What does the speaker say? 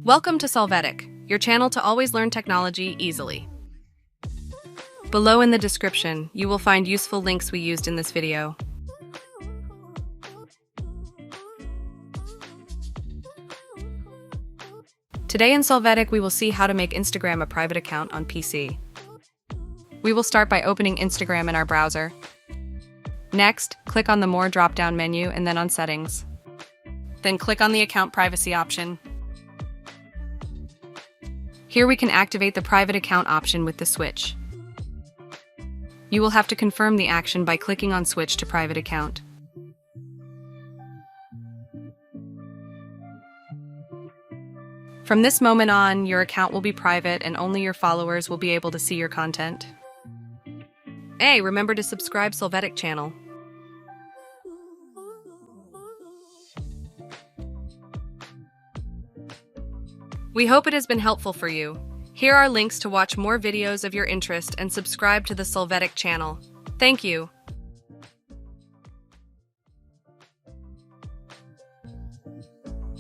Welcome to Solvetic, your channel to always learn technology easily. Below in the description, you will find useful links we used in this video. Today in Solvetic, we will see how to make Instagram a private account on PC. We will start by opening Instagram in our browser. Next, click on the More drop-down menu and then on Settings. Then click on the Account Privacy option. Here we can activate the Private Account option with the switch. You will have to confirm the action by clicking on Switch to Private Account. From this moment on, your account will be private and only your followers will be able to see your content. Hey, remember to subscribe Solvetic channel. We hope it has been helpful for you. Here are links to watch more videos of your interest and subscribe to the Solvetic channel. Thank you.